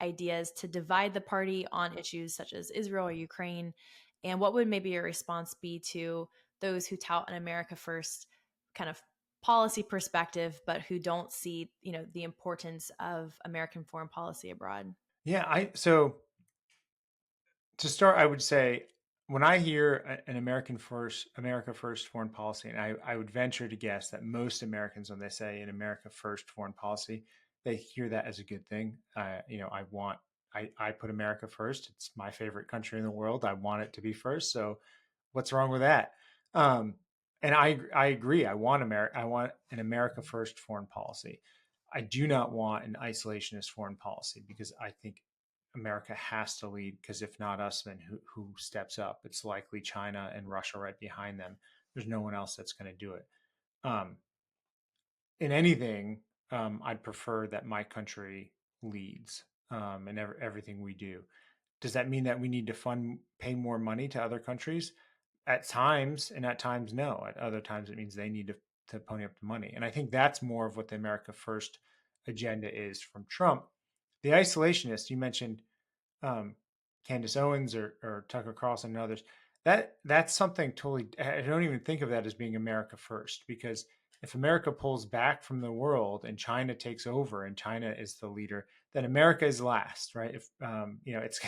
ideas to divide the party on issues such as Israel or Ukraine? And what would maybe your response be to those who tout an America First kind of policy perspective, but who don't see, the importance of American foreign policy abroad? Yeah, so to start, I would say, when I hear an America first foreign policy, and I would venture to guess that most Americans, when they say an America first foreign policy, they hear that as a good thing. I put America first. It's my favorite country in the world. I want it to be first. So what's wrong with that? And I agree. I want an America first foreign policy. I do not want an isolationist foreign policy, because I think America has to lead, because if not us, then who steps up? It's likely China and Russia right behind them. There's no one else that's going to do it. In anything, I'd prefer that my country leads, in everything we do. Does that mean that we need to pay more money to other countries? At times, and at times, no. At other times, it means they need to pony up the money. And I think that's more of what the America First agenda is from Trump. The isolationists, you mentioned Candace Owens or Tucker Carlson and others, that's something totally, I don't even think of that as being America First, because if America pulls back from the world and China takes over and China is the leader, then America is last, right? If it's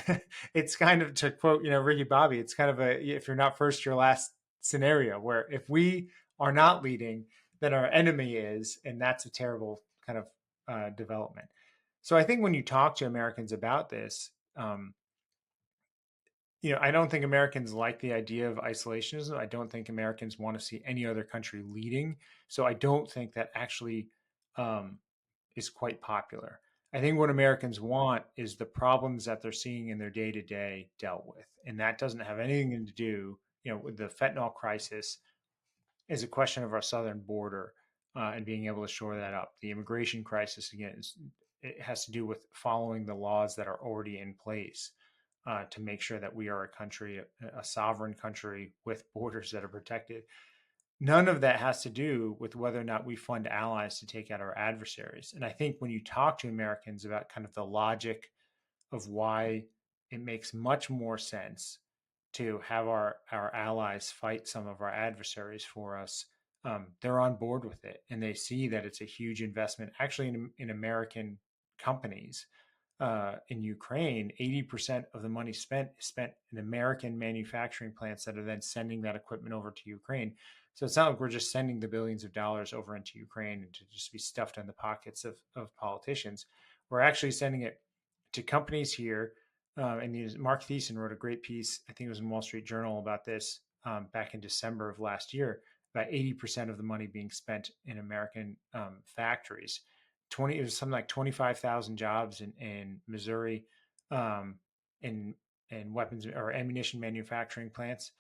it's kind of, to quote Ricky Bobby, it's kind of if you're not first, you're last scenario, where if we are not leading, then our enemy is, and that's a terrible kind of development. So I think when you talk to Americans about this, I don't think Americans like the idea of isolationism. I don't think Americans want to see any other country leading. So I don't think that actually um, is quite popular. I think what Americans want is the problems that they're seeing in their day to day dealt with. And that doesn't have anything to do, with the fentanyl crisis is a question of our southern border and being able to shore that up. The immigration crisis, again, it has to do with following the laws that are already in place to make sure that we are a country, a sovereign country with borders that are protected. None of that has to do with whether or not we fund allies to take out our adversaries. And I think when you talk to Americans about kind of the logic of why it makes much more sense to have our allies fight some of our adversaries for us, they're on board with it, and they see that it's a huge investment actually in American companies. In Ukraine, 80% of the money spent is spent in American manufacturing plants that are then sending that equipment over to Ukraine. So it's not like we're just sending the billions of dollars over into Ukraine and to just be stuffed in the pockets of politicians. We're actually sending it to companies here. And Mark Thiessen wrote a great piece, I think it was in Wall Street Journal, about this back in December of last year, about 80% of the money being spent in American factories. It was something like 25,000 jobs in Missouri, in weapons or ammunition manufacturing plants,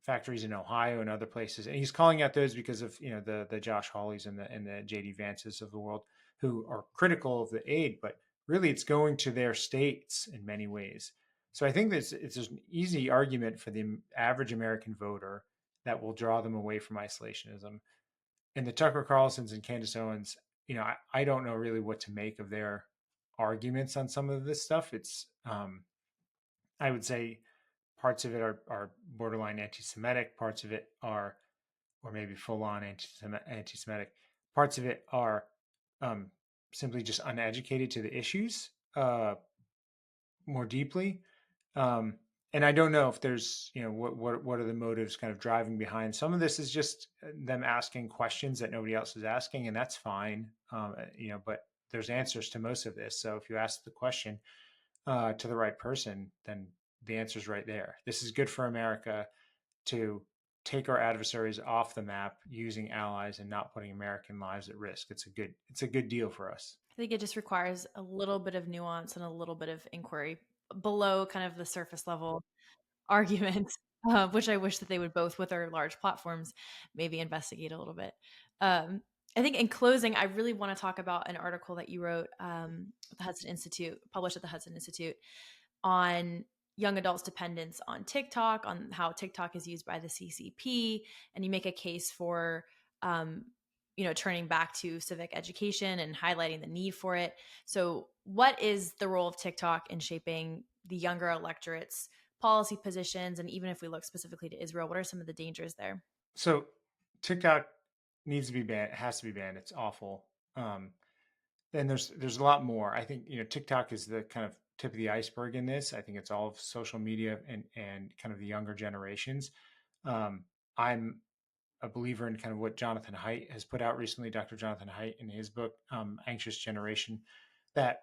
factories in Ohio and other places. And he's calling out those because of the Josh Hawleys and the JD Vances of the world who are critical of the aid, but really it's going to their states in many ways. So I think it's an easy argument for the average American voter that will draw them away from isolationism. And the Tucker Carlsons and Candace Owens, I don't know really what to make of their arguments on some of this stuff. It's I would say parts of it are borderline anti-Semitic, parts of it are, or maybe full-on anti-Semitic, parts of it are simply just uneducated to the issues more deeply. And I don't know if there's, what are the motives kind of driving behind. Some of this is just them asking questions that nobody else is asking, and that's fine. But there's answers to most of this. So if you ask the question to the right person, then the answer's right there. This is good for America to take our adversaries off the map using allies and not putting American lives at risk. It's a good deal for us. I think it just requires a little bit of nuance and a little bit of inquiry below kind of the surface level arguments, which I wish that they would both, with their large platforms, maybe investigate a little bit. I think in closing, I really want to talk about an article that you wrote at the Hudson Institute, published at the Hudson Institute, on young adults' dependence on TikTok, on how TikTok is used by the CCP, and you make a case for turning back to civic education and highlighting the need for it. So what is the role of TikTok in shaping the younger electorate's policy positions? And even if we look specifically to Israel, what are some of the dangers there? So TikTok needs to be banned. It has to be banned. It's awful. And there's a lot more. I think, TikTok is the kind of tip of the iceberg in this. I think it's all of social media and kind of the younger generations. I'm a believer in kind of what Jonathan Haidt has put out recently, Dr. Jonathan Haidt, in his book, Anxious Generation, that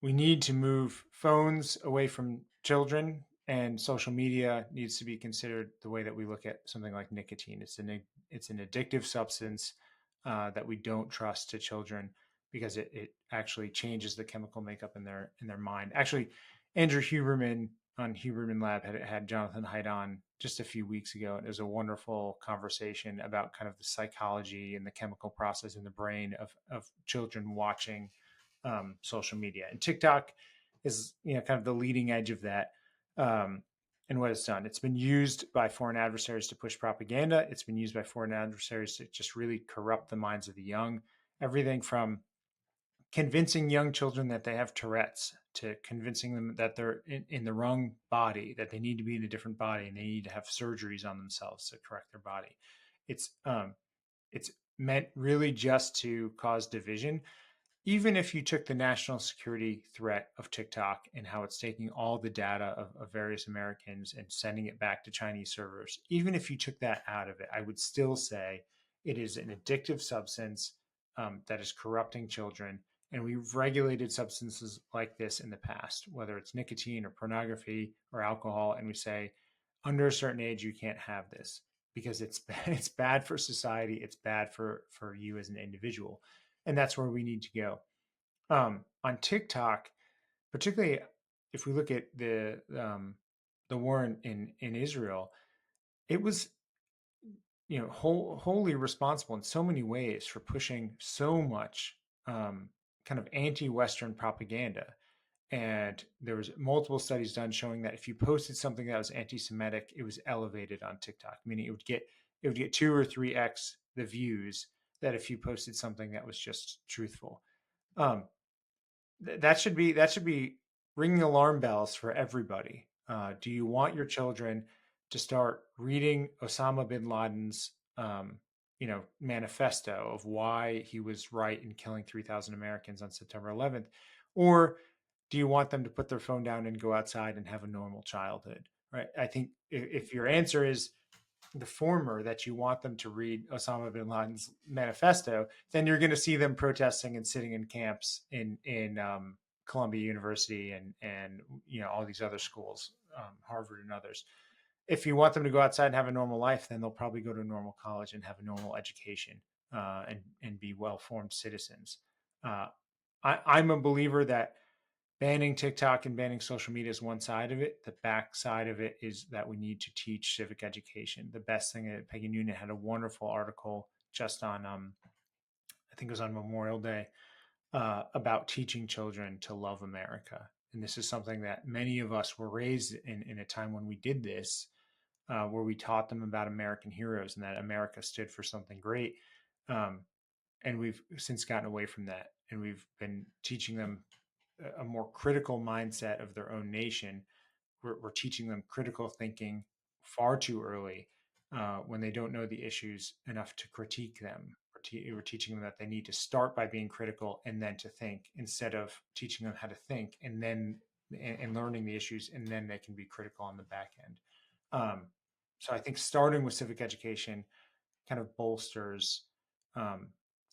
we need to move phones away from children, and social media needs to be considered the way that we look at something like nicotine. It's an addictive substance that we don't trust to children because it actually changes the chemical makeup in their mind. Actually, Andrew Huberman on Huberman Lab had Jonathan Haidt on just a few weeks ago. And it was a wonderful conversation about kind of the psychology and the chemical process in the brain of children watching social media. And TikTok is kind of the leading edge of that. And what it's done, it's been used by foreign adversaries to push propaganda. It's been used by foreign adversaries to just really corrupt the minds of the young. Everything from convincing young children that they have Tourette's to convincing them that they're in the wrong body, that they need to be in a different body and they need to have surgeries on themselves to correct their body. It's meant really just to cause division. Even if you took the national security threat of TikTok and how it's taking all the data of various Americans and sending it back to Chinese servers, even if you took that out of it, I would still say it is an addictive substance that is corrupting children. And we've regulated substances like this in the past, whether it's nicotine or pornography or alcohol. And we say, under a certain age, you can't have this because it's bad for society. It's bad for you as an individual. And that's where we need to go. On TikTok, particularly if we look at the war in Israel, it was wholly responsible in so many ways for pushing so much kind of anti-Western propaganda. And there was multiple studies done showing that if you posted something that was anti-Semitic, it was elevated on TikTok, meaning it would get 2 or 3x the views that if you posted something that was just truthful. That should be ringing alarm bells for everybody. Do you want your children to start reading Osama bin Laden's manifesto of why he was right in killing 3,000 Americans on September 11th, or do you want them to put their phone down and go outside and have a normal childhood? Right. I think if your answer is the former, that you want them to read Osama bin Laden's manifesto, then you're going to see them protesting and sitting in camps in Columbia University and all these other schools, Harvard and others. If you want them to go outside and have a normal life, then they'll probably go to a normal college and have a normal education and be well-formed citizens. I'm a believer that banning TikTok and banning social media is one side of it. The back side of it is that we need to teach civic education. The best thing that Peggy Noonan had a wonderful article just on, I think it was on Memorial Day, about teaching children to love America. And this is something that many of us were raised in a time when we did this, where we taught them about American heroes and that America stood for something great. And we've since gotten away from that. And we've been teaching them a more critical mindset of their own nation. We're teaching them critical thinking far too early when they don't know the issues enough to critique them. We're teaching them that they need to start by being critical and then to think, instead of teaching them how to think and then and learning the issues, and then they can be critical on the back end. So I think starting with civic education kind of bolsters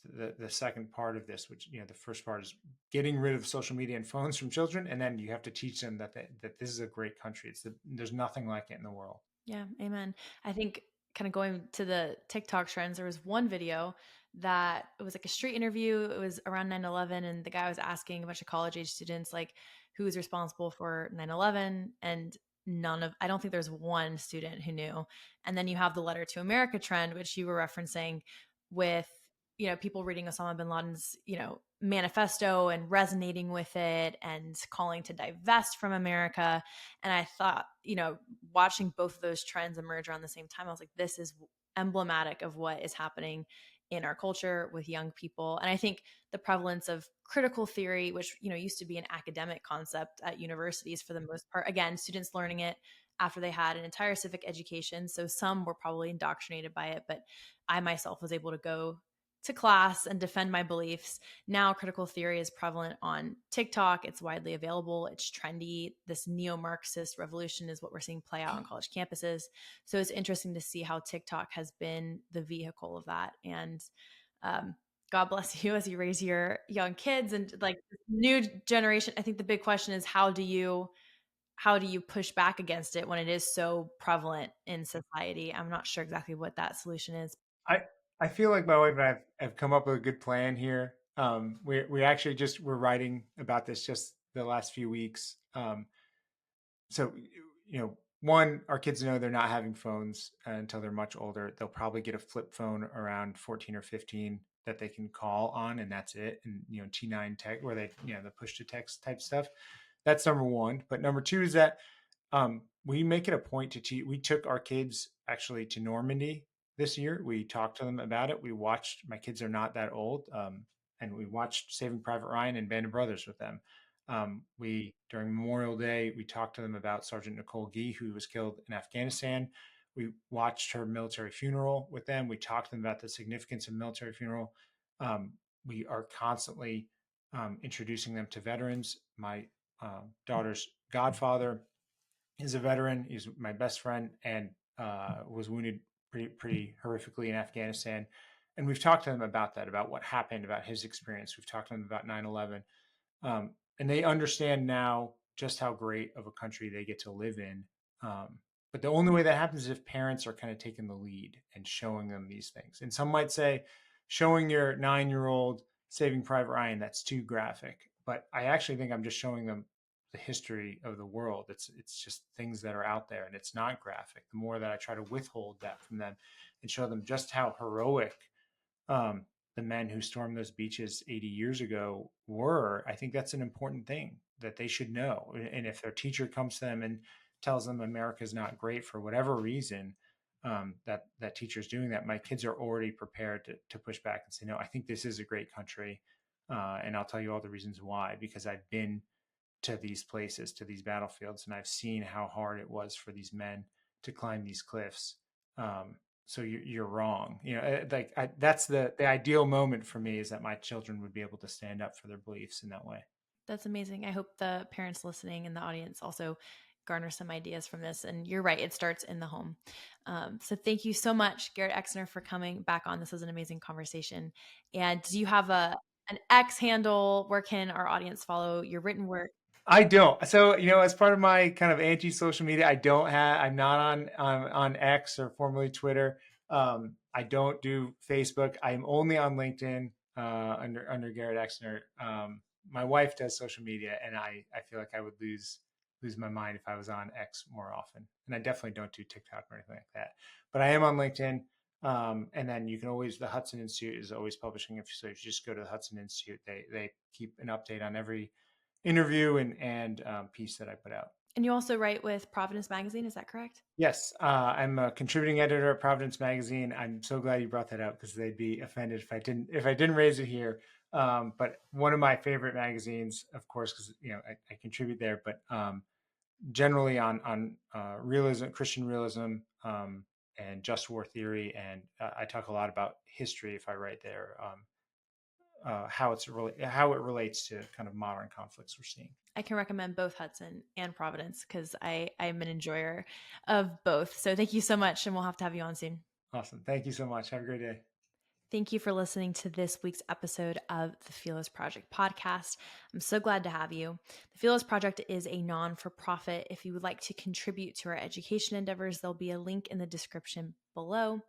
the second part of this, which the first part is getting rid of social media and phones from children, and then you have to teach them that this is a great country. There's nothing like it in the world. Yeah, amen. I think kind of going to the TikTok trends, there was one video that it was like a street interview. It was around 9/11, and the guy was asking a bunch of college age students like who was responsible for 9/11, and I don't think there's one student who knew. And then you have the letter to America trend, which you were referencing, with people reading Osama bin Laden's manifesto and resonating with it and calling to divest from America. And I thought, watching both of those trends emerge around the same time, I was like, this is emblematic of what is happening in our culture with young people. And I think the prevalence of critical theory, which used to be an academic concept at universities for the most part, again, students learning it after they had an entire civic education. So some were probably indoctrinated by it, but I myself was able to go to class and defend my beliefs. Now critical theory is prevalent on TikTok. It's widely available. It's trendy. This neo-Marxist revolution is what we're seeing play out on college campuses. So it's interesting to see how TikTok has been the vehicle of that. And God bless you as you raise your young kids and like new generation. I think the big question is how do you push back against it when it is so prevalent in society? I'm not sure exactly what that solution is. I feel like my wife and I have come up with a good plan here. We actually we're writing about this just the last few weeks. So, one, our kids know they're not having phones until they're much older. They'll probably get a flip phone around 14 or 15 that they can call on, and that's it. And, T9 tech, where they, the push to text type stuff. That's number one. But number two is that we make it a point to teach. We took our kids actually to Normandy this year. We talked to them about it. We watched, my kids are not that old, and we watched Saving Private Ryan and Band of Brothers with them. During Memorial Day, we talked to them about Sergeant Nicole Gee, who was killed in Afghanistan. We watched her military funeral with them. We talked to them about the significance of military funeral. We are constantly introducing them to veterans. My daughter's godfather is a veteran. He's my best friend and was wounded pretty horrifically in Afghanistan. And we've talked to them about that, about what happened, about his experience. We've talked to them about 9/11. And they understand now just how great of a country they get to live in. But the only way that happens is if parents are kind of taking the lead and showing them these things. And some might say, showing your 9-year-old Saving Private Ryan, that's too graphic. But I actually think I'm just showing them the history of the world. It's just things that are out there, and it's not graphic. The more that I try to withhold that from them and show them just how heroic the men who stormed those beaches 80 years ago were, I think that's an important thing that they should know. And if their teacher comes to them and tells them America's not great for whatever reason, that teacher's doing that, my kids are already prepared to push back and say, no, I think this is a great country. And I'll tell you all the reasons why, because I've been to these places, to these battlefields, and I've seen how hard it was for these men to climb these cliffs. So you're wrong. That's the ideal moment for me, is that my children would be able to stand up for their beliefs in that way. That's amazing. I hope the parents listening in the audience also garner some ideas from this. And you're right, it starts in the home. So thank you so much, Garrett Exner, for coming back on. This was an amazing conversation. And do you have an X handle? Where can our audience follow your written work? I don't. So, as part of my kind of anti-social media, I'm not on X, or formerly Twitter. I don't do Facebook. I'm only on LinkedIn under Garrett Exner. My wife does social media, and I feel like I would lose my mind if I was on X more often. And I definitely don't do TikTok or anything like that. But I am on LinkedIn. And then you can always, the Hudson Institute is always publishing. So if you just go to the Hudson Institute, they keep an update on every interview and piece that I put out. And you also write with Providence Magazine, is that correct? Yes, I'm a contributing editor at Providence Magazine. I'm so glad you brought that up, because they'd be offended if I didn't raise it here. But one of my favorite magazines, of course, because I contribute there, but generally on realism, Christian realism, and just war theory, and I talk a lot about history if I write there. How it relates to kind of modern conflicts we're seeing. I can recommend both Hudson and Providence, because I'm an enjoyer of both. So thank you so much, and we'll have to have you on soon. Awesome. Thank you so much. Have a great day. Thank you for listening to this week's episode of the Fearless Project podcast. I'm so glad to have you. The Fearless Project is a non-for-profit. If you would like to contribute to our education endeavors, there'll be a link in the description below.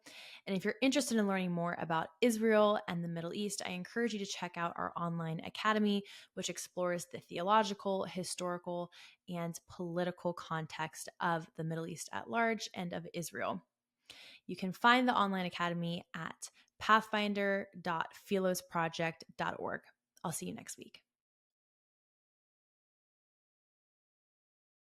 And if you're interested in learning more about Israel and the Middle East, I encourage you to check out our online academy, which explores the theological, historical, and political context of the Middle East at large and of Israel. You can find the online academy at pathfinder.philosproject.org. I'll see you next week.